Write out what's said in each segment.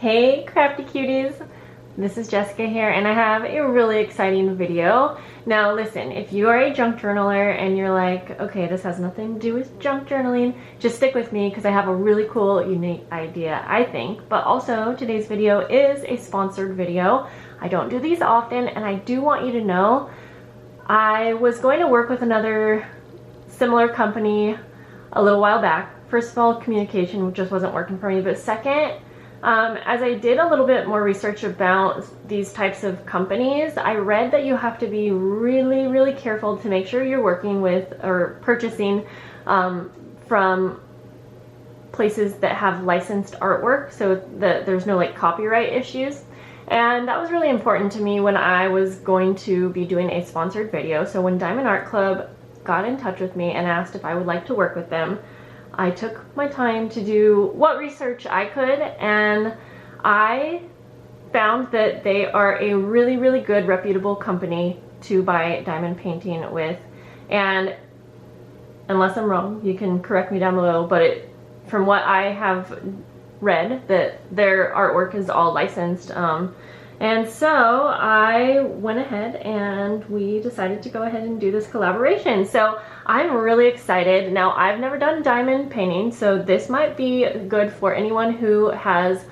Hey crafty cuties, this is Jessica here and I have a really exciting video. Now listen, if you are a junk journaler and you're like, okay, this has nothing to do with junk journaling, just stick with me because I have a really cool, unique idea, I think. But also today's video is a sponsored video. I don't do these often and I do want you to know I was going to work with another similar company a little while back. First of all, communication just wasn't working for me, but second, as I did a little bit more research about these types of companies, I read that you have to be really, really careful to make sure you're working with or purchasing from places that have licensed artwork so that there's no like copyright issues. And that was really important to me when I was going to be doing a sponsored video. So when Diamond Art Club got in touch with me and asked if I would like to work with them, I took my time to do what research I could, and I found that they are a really, really good, reputable company to buy diamond painting with. And unless I'm wrong, you can correct me down below, but from what I have read, that their artwork is all licensed. And so I went ahead and we decided to go ahead and do this collaboration. So I'm really excited. Now, I've never done diamond painting, so this might be good for anyone who has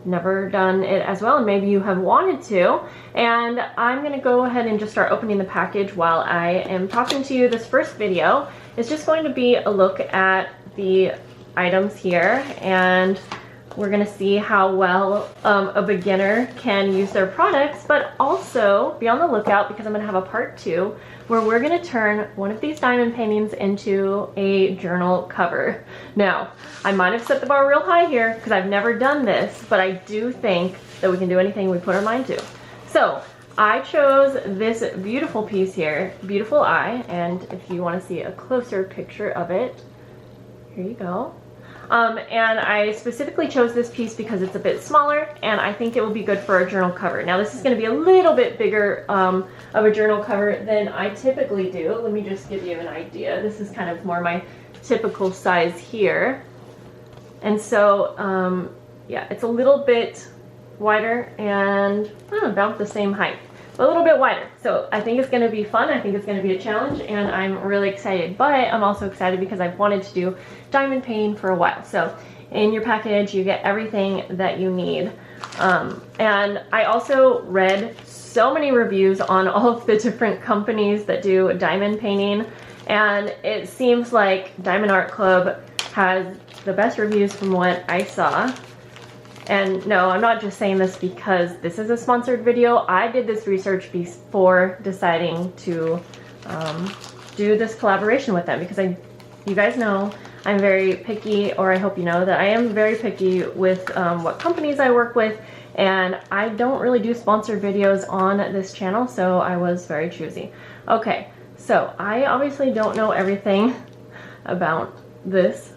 never done it as well, and maybe you have wanted to. And I'm gonna go ahead and just start opening the package while I am talking to you. This first video is just going to be a look at the items here, and we're gonna see how well a beginner can use their products, but also be on the lookout because I'm gonna have a part 2 where we're gonna turn one of these diamond paintings into a journal cover. Now, I might have set the bar real high here because I've never done this, but I do think that we can do anything we put our mind to. So I chose this beautiful piece here, Beautiful Eye, and if you wanna see a closer picture of it, here you go. And I specifically chose this piece because it's a bit smaller and I think it will be good for a journal cover. Now this is going to be a little bit bigger of a journal cover than I typically do. Let me just give you an idea. This is kind of more my typical size here. And so, yeah, it's a little bit wider and about the same height. A little bit wider. So I think it's going to be fun. I think it's going to be a challenge and I'm really excited. But I'm also excited because I've wanted to do diamond painting for a while. So in your package you get everything that you need. And I also read so many reviews on all of the different companies that do diamond painting, and it seems like Diamond Art Club has the best reviews from what I saw. And no, I'm not just saying this because this is a sponsored video. I did this research before deciding to do this collaboration with them because you guys know I'm very picky, or I hope you know that I am very picky with what companies I work with, and I don't really do sponsored videos on this channel, so I was very choosy. Okay, so I obviously don't know everything about this,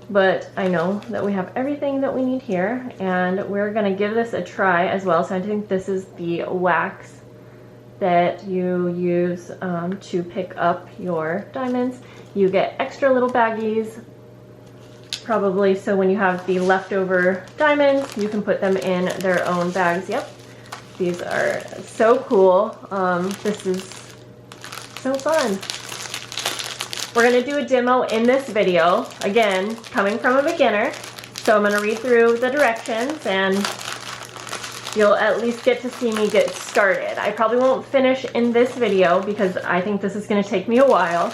but I know that we have everything that we need here, and we're gonna give this a try as well. So I think this is the wax that you use to pick up your diamonds. You get extra little baggies, probably so when you have the leftover diamonds, you can put them in their own bags. Yep, these are so cool. This is so fun. We're gonna do a demo in this video, again, coming from a beginner. So I'm gonna read through the directions and you'll at least get to see me get started. I probably won't finish in this video because I think this is gonna take me a while,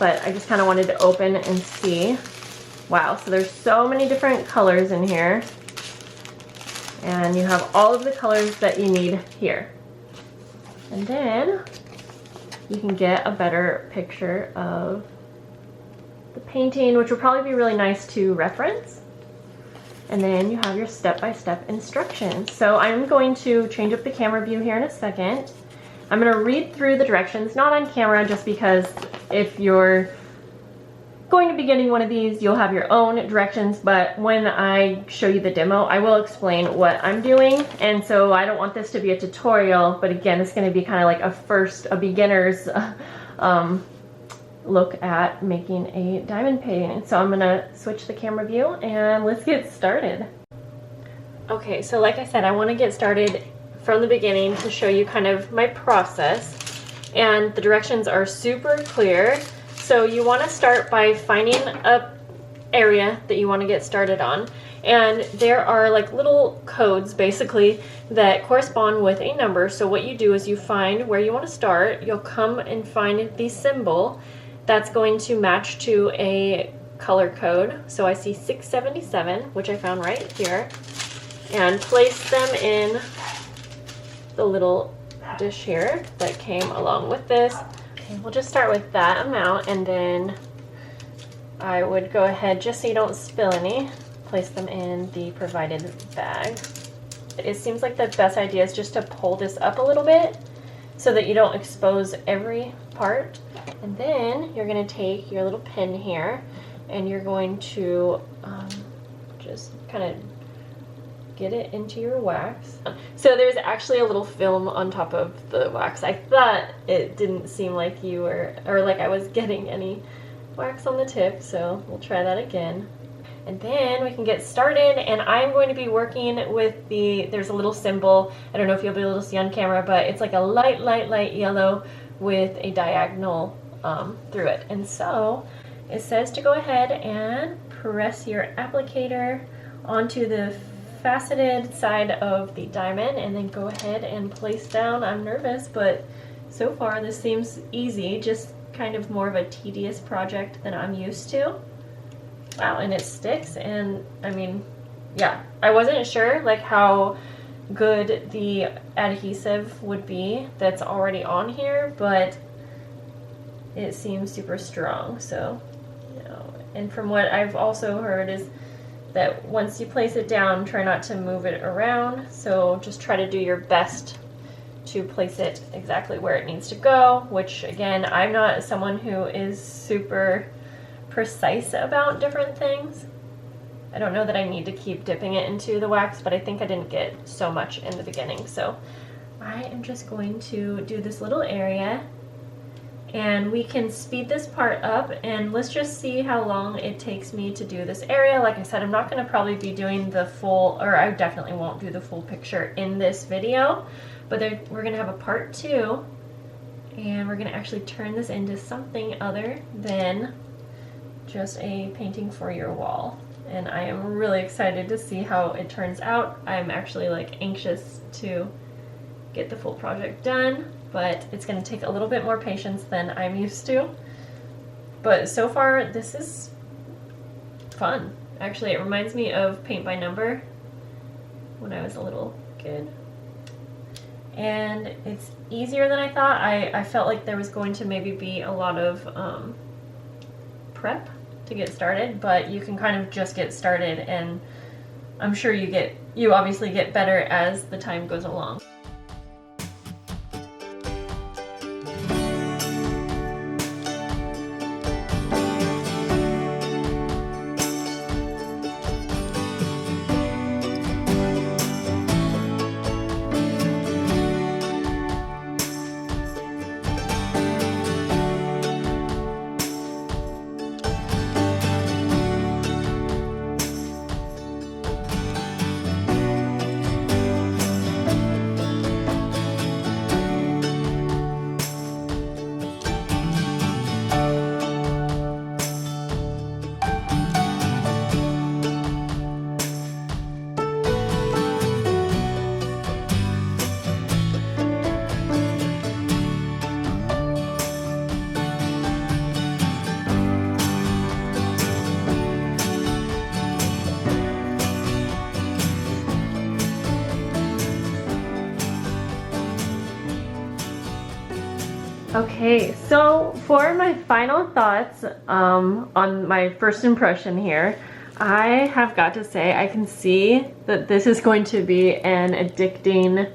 but I just kinda wanted to open and see. Wow, so there's so many different colors in here. And you have all of the colors that you need here. And then you can get a better picture of the painting, which will probably be really nice to reference. And then you have your step-by-step instructions. So I'm going to change up the camera view here in a second. I'm going to read through the directions, not on camera, just because if you're going to be getting one of these, you'll have your own directions, but when I show you the demo, I will explain what I'm doing. And so I don't want this to be a tutorial, but again, it's going to be kind of like a beginner's look at making a diamond painting. So I'm going to switch the camera view and let's get started. Okay, so like I said, I want to get started from the beginning to show you kind of my process, and the directions are super clear. So you want to start by finding a area that you want to get started on, and there are like little codes basically that correspond with a number. So what you do is you find where you want to start, you'll come and find the symbol that's going to match to a color code. So I see 677, which I found right here, and place them in the little dish here that came along with this. Okay, we'll just start with that amount, and then I would go ahead, just so you don't spill any, place them in the provided bag. It seems like the best idea is just to pull this up a little bit so that you don't expose every part. And then you're going to take your little pin here and you're going to just kind of get it into your wax. So there's actually a little film on top of the wax. I thought it didn't seem like you were, or like I was getting any wax on the tip, so we'll try that again. And then we can get started, and I'm going to be working with there's a little symbol, I don't know if you'll be able to see on camera, but it's like a light yellow with a diagonal through it. And so it says to go ahead and press your applicator onto the faceted side of the diamond, and then go ahead and place down. I'm nervous, but so far this seems easy, just kind of more of a tedious project than I'm used to. Wow, and it sticks, and I mean, yeah, I wasn't sure like how good the adhesive would be that's already on here, but it seems super strong. So, you know, and from what I've also heard is that once you place it down, try not to move it around. So just try to do your best to place it exactly where it needs to go, which again, I'm not someone who is super precise about different things. I don't know that I need to keep dipping it into the wax, but I think I didn't get so much in the beginning. So I am just going to do this little area, and we can speed this part up, and let's just see how long it takes me to do this area. Like I said, I'm not going to probably be doing the full, or I definitely won't do the full picture in this video, but we're going to have a part 2, and we're going to actually turn this into something other than just a painting for your wall. And I am really excited to see how it turns out. I'm actually like anxious to get the full project done, but it's going to take a little bit more patience than I'm used to. But so far, this is fun. Actually, it reminds me of paint by number when I was a little kid. And it's easier than I thought. I felt like there was going to maybe be a lot of prep to get started, but you can kind of just get started, and I'm sure you obviously get better as the time goes along. Okay, so for my final thoughts on my first impression here, I have got to say I can see that this is going to be an addicting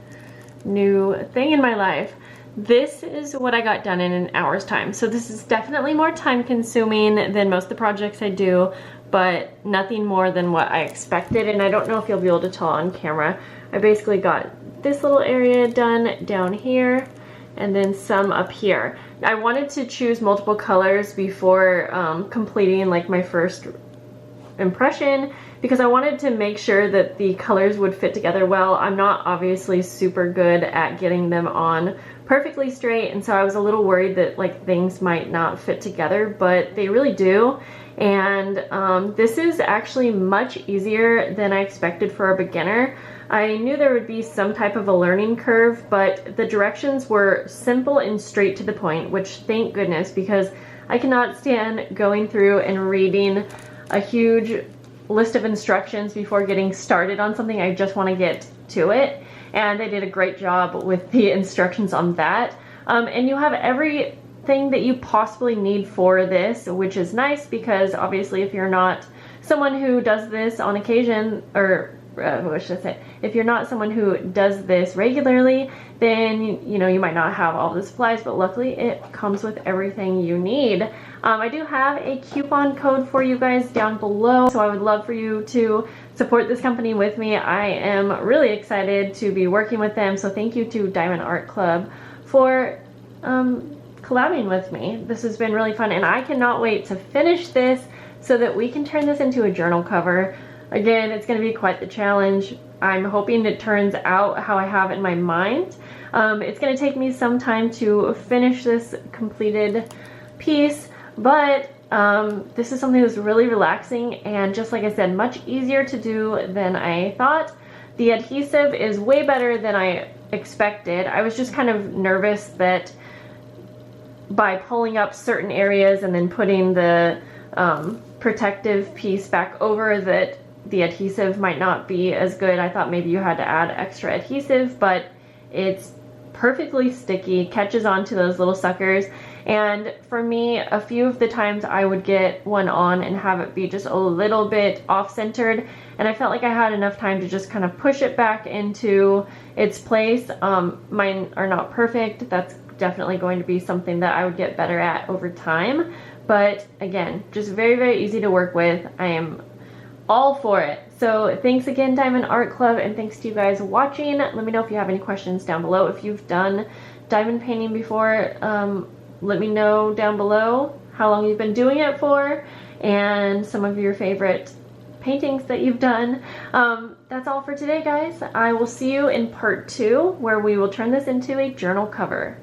new thing in my life. This is what I got done in an hour's time. So this is definitely more time consuming than most of the projects I do, but nothing more than what I expected. And I don't know if you'll be able to tell on camera. I basically got this little area done down here, and then some up here. I wanted to choose multiple colors before completing like my first impression because I wanted to make sure that the colors would fit together well. I'm not obviously super good at getting them on perfectly straight, and so I was a little worried that like things might not fit together, but they really do. And this is actually much easier than I expected for a beginner. I knew there would be some type of a learning curve, but the directions were simple and straight to the point, which thank goodness, because I cannot stand going through and reading a huge list of instructions before getting started on something. I just want to get to it, and they did a great job with the instructions on that. And you have everything that you possibly need for this, which is nice because obviously if you're not someone who does this on occasion, or what should I say? If you're not someone who does this regularly, then you know you might not have all the supplies, but luckily it comes with everything you need. I do have a coupon code for you guys down below, so I would love for you to support this company with me. I am really excited to be working with them, so thank you to Diamond Art Club for collabing with me. This has been really fun, and I cannot wait to finish this so that we can turn this into a journal cover. Again, it's going to be quite the challenge. I'm hoping it turns out how I have in my mind. It's going to take me some time to finish this completed piece, but this is something that's really relaxing and, just like I said, much easier to do than I thought. The adhesive is way better than I expected. I was just kind of nervous that by pulling up certain areas and then putting the protective piece back over, that the adhesive might not be as good. I thought maybe you had to add extra adhesive, but it's perfectly sticky, catches onto those little suckers. And for me, a few of the times I would get one on and have it be just a little bit off-centered, and I felt like I had enough time to just kind of push it back into its place. Mine are not perfect. That's definitely going to be something that I would get better at over time. But again, just very, very easy to work with. I am all for it. So thanks again, Diamond Art Club, and thanks to you guys watching. Let me know if you have any questions down below. If you've done diamond painting before, let me know down below how long you've been doing it for and some of your favorite paintings that you've done. That's all for today, guys. I will see you in part 2, where we will turn this into a journal cover.